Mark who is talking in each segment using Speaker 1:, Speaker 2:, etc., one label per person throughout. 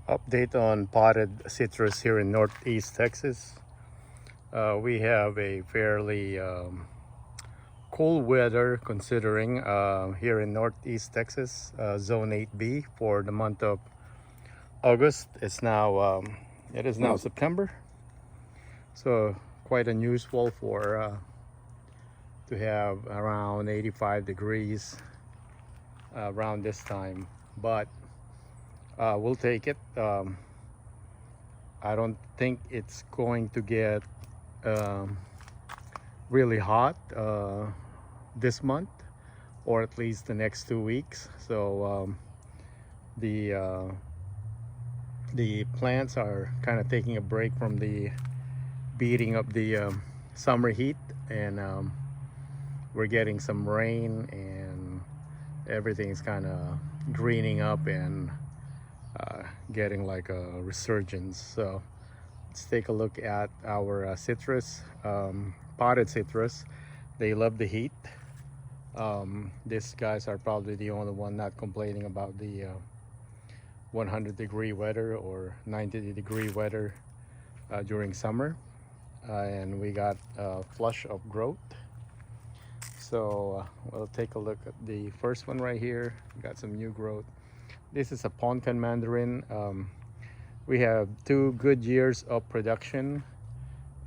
Speaker 1: Update on potted citrus here in Northeast Texas. We have a fairly cool weather considering here in Northeast Texas, Zone 8B for the month of August. It is now September, so quite unusual for to have around 85 degrees around this time, but we'll take it. I don't think it's going to get really hot this month, or at least the next 2 weeks. So the plants are kind of taking a break from the beating of the summer heat, and we're getting some rain, and everything's kind of greening up and getting like a resurgence. So let's take a look at our citrus, potted citrus. They love the heat. These guys are probably the only one not complaining about the 100-degree weather or 90-degree weather during summer. And we got a flush of growth. So we'll take a look at the first one right here. Got some new growth. This is a pumpkin mandarin. We have 2 good years of production,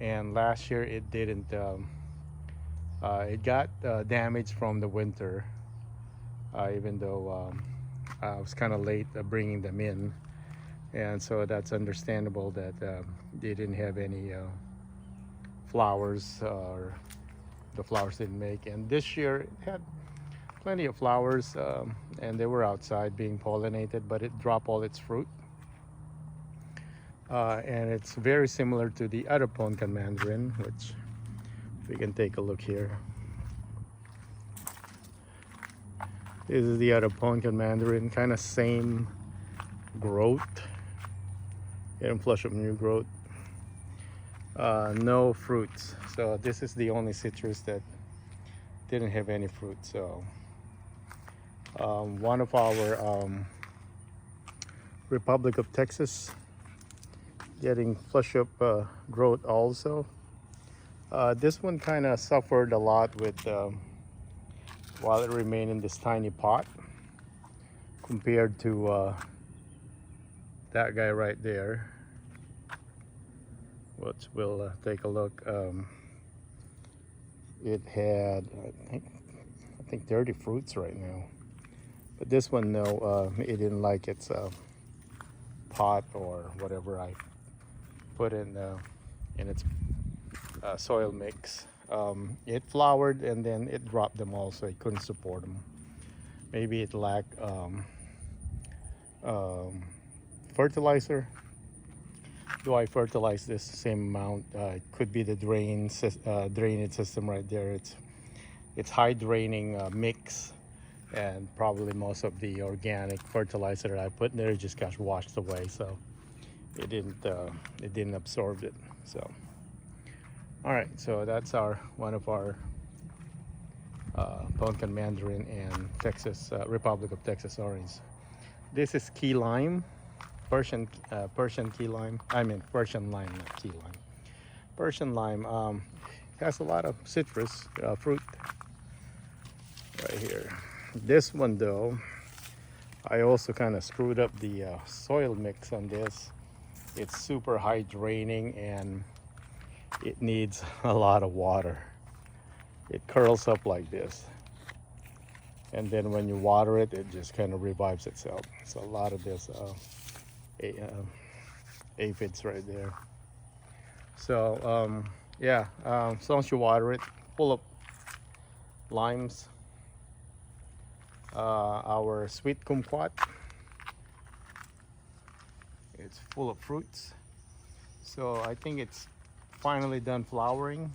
Speaker 1: and last year it didn't. It got damaged from the winter, even though I was kind of late bringing them in, and so that's understandable that they didn't have any flowers, or the flowers didn't make. And this year it had plenty of flowers, and they were outside being pollinated, but it dropped all its fruit. And it's very similar to the other pumpkin mandarin, which we can take a look here. This is the other pumpkin mandarin, kind of same growth, getting flush of new growth. No fruits, so this is the only citrus that didn't have any fruit. So one of our Republic of Texas getting flush up growth also. This one kind of suffered a lot with while it remained in this tiny pot compared to that guy right there, which we'll take a look. It had I think 30 fruits right now, but this one, no, it didn't like its pot or whatever I put in its soil mix. It flowered and then it dropped them all, so it couldn't support them. Maybe it lacked fertilizer. Do I fertilize this same amount? It could be the drainage system right there. It's high draining mix, and probably most of the organic fertilizer that I put in there just got washed away, so it didn't absorb it. So all right, so that's one of our pumpkin mandarin and Texas Republic of Texas orange. This is key lime, Persian key lime. I mean Persian lime, not key lime. Persian lime has a lot of citrus fruit right here. This one though, I also kind of screwed up the soil mix on this. It's super high draining and it needs a lot of water. It curls up like this, and then when you water it, it just kind of revives itself. So a lot of this aphids right there. So yeah, as long as you water it, full of limes. Our sweet kumquat, it's full of fruits. So I think it's finally done flowering.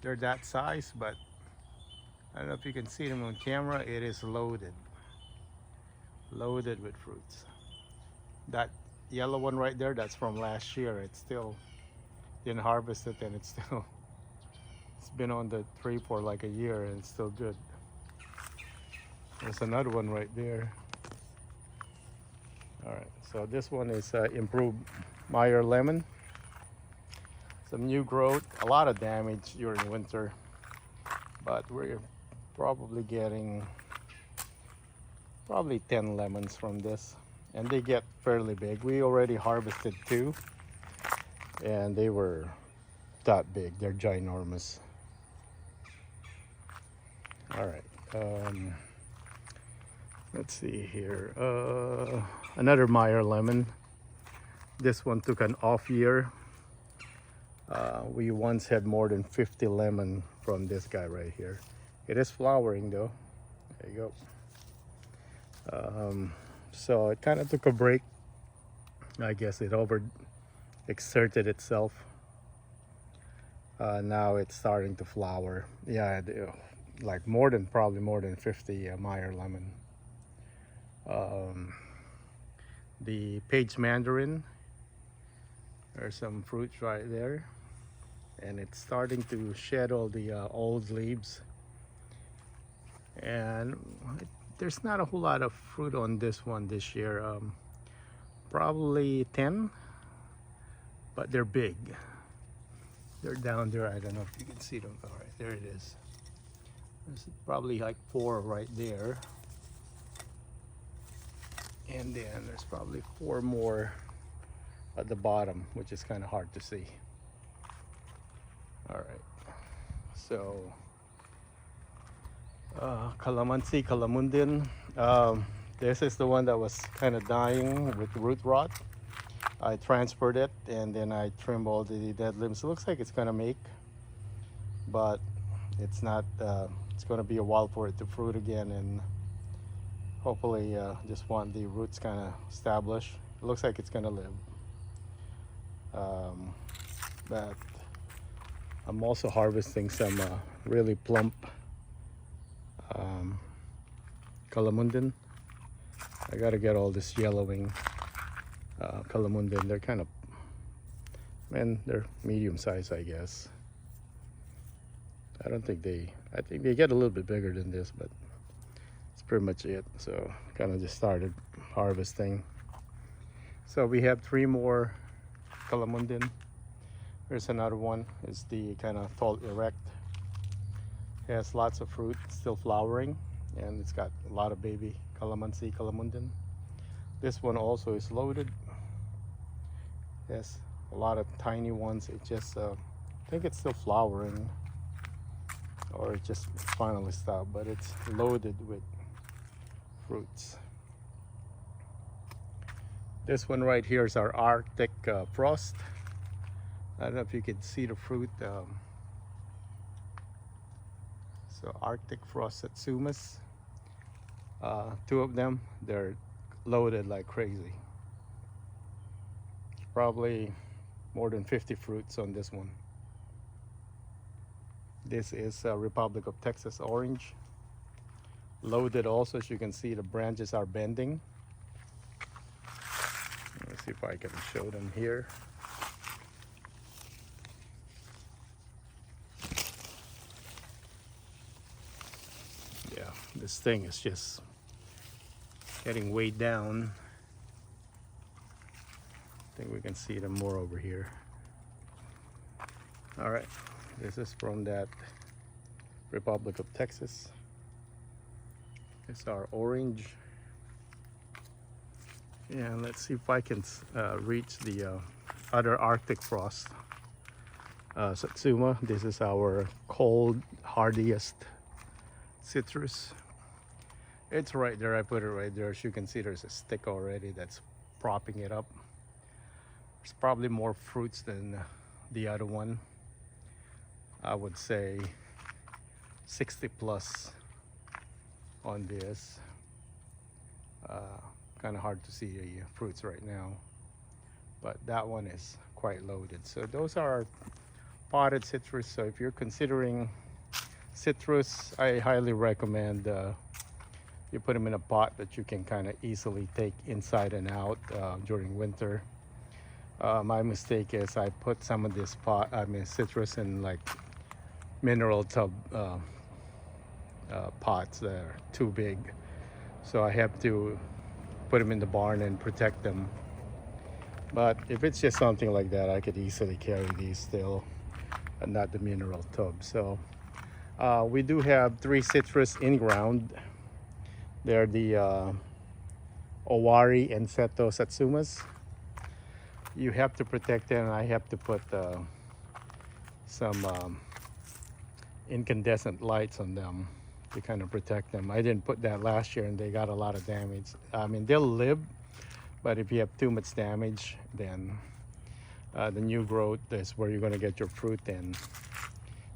Speaker 1: They're that size, but I don't know if you can see them on camera. It is loaded with fruits. That yellow one right there, that's from last year. It's still didn't harvest it, and it's been on the tree for like a year and it's still good. There's another one right there. All right, so this one is improved Meyer lemon. Some new growth, a lot of damage during winter, but we're probably getting probably 10 lemons from this, and they get fairly big. We already harvested 2, and they were that big. They're ginormous. All right, let's see here. Another Meyer lemon. This one took an off year. We once had more than 50 lemon from this guy right here. It is flowering though. There you go. So it kind of took a break. I guess it overexerted itself. Now it's starting to flower. Yeah, like probably more than 50 Meyer lemon. The Page Mandarin. There's some fruits right there, and it's starting to shed all the old leaves. And there's not a whole lot of fruit on this one this year. Probably 10, but they're big. They're down there. I don't know if you can see them. All right, there it is. There's probably like 4 right there. And then there's probably 4 more at the bottom, which is kind of hard to see. All right, so Calamondin. This is the one that was kind of dying with root rot. I transferred it, and then I trimmed all the dead limbs. It looks like it's gonna make, but it's not. It's gonna be a while for it to fruit again, and hopefully just want the roots kind of established. It looks like it's gonna live. But I'm also harvesting some really plump Calamondin. I gotta get all this yellowing Calamondin. They're kind of, man, they're medium size, I guess. I think they get a little bit bigger than this, but it's pretty much it. So kind of just started harvesting. So we have 3 more Calamondin. There's another one. It's the kind of tall erect. It has lots of fruit, still flowering, and it's got a lot of baby Calamondin. This one also is loaded. Yes, a lot of tiny ones. It just, I think it's still flowering, or it just finally stopped, but it's loaded with fruits. This one right here is our Arctic Frost. I don't know if you can see the fruit. So Arctic Frost Satsumas. 2 of them, they're loaded like crazy. Probably more than 50 fruits on this one. This is Republic of Texas orange. Loaded also, as you can see, the branches are bending. Let's see if I can show them here. Yeah, this thing is just getting weighed down. I think we can see them more over here. All right, this is from that Republic of Texas. It's our orange. And let's see if I can reach the other Arctic Frost. Satsuma, this is our cold, hardiest citrus. It's right there, I put it right there. As you can see, there's a stick already that's propping it up. There's probably more fruits than the other one. I would say 60 plus on this. Kind of hard to see the fruits right now, but that one is quite loaded. So those are our potted citrus. So if you're considering citrus, I highly recommend you put them in a pot that you can kind of easily take inside and out during winter. My mistake is I put some of this citrus in like mineral tub pots that are too big. So I have to put them in the barn and protect them. But if it's just something like that, I could easily carry these still, and not the mineral tub. So we do have 3 citrus in ground. They're the Owari and Seto Satsumas. You have to protect them. I have to put some incandescent lights on them to kind of protect them. I didn't put that last year and they got a lot of damage. I mean, they'll live, but if you have too much damage, then the new growth is where you're going to get your fruit, and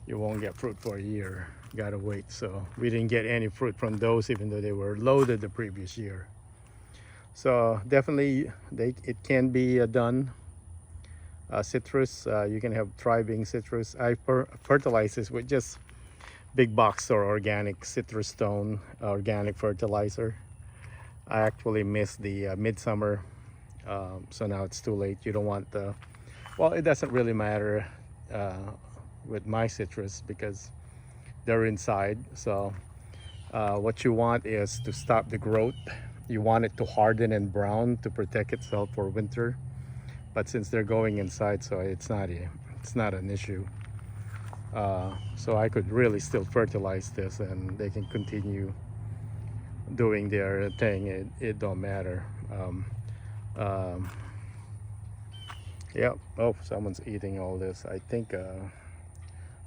Speaker 1: you won't get fruit for a year. You gotta wait. So we didn't get any fruit from those, even though they were loaded the previous year. So definitely it can be done. Citrus, you can have thriving citrus. I fertilize this with just big box or organic citrus stone, organic fertilizer. I actually missed the midsummer, so now it's too late. You don't want the, well, it doesn't really matter with my citrus because they're inside. So what you want is to stop the growth. You want it to harden and brown to protect itself for winter. But since they're going inside, so it's not an issue. So I could really still fertilize this and they can continue doing their thing. It don't matter. Yeah. Oh, someone's eating all this. I think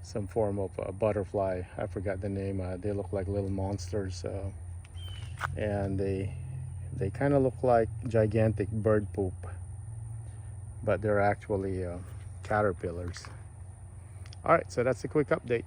Speaker 1: some form of a butterfly. I forgot the name. They look like little monsters, and they kind of look like gigantic bird poop, but they're actually caterpillars. All right, so that's a quick update.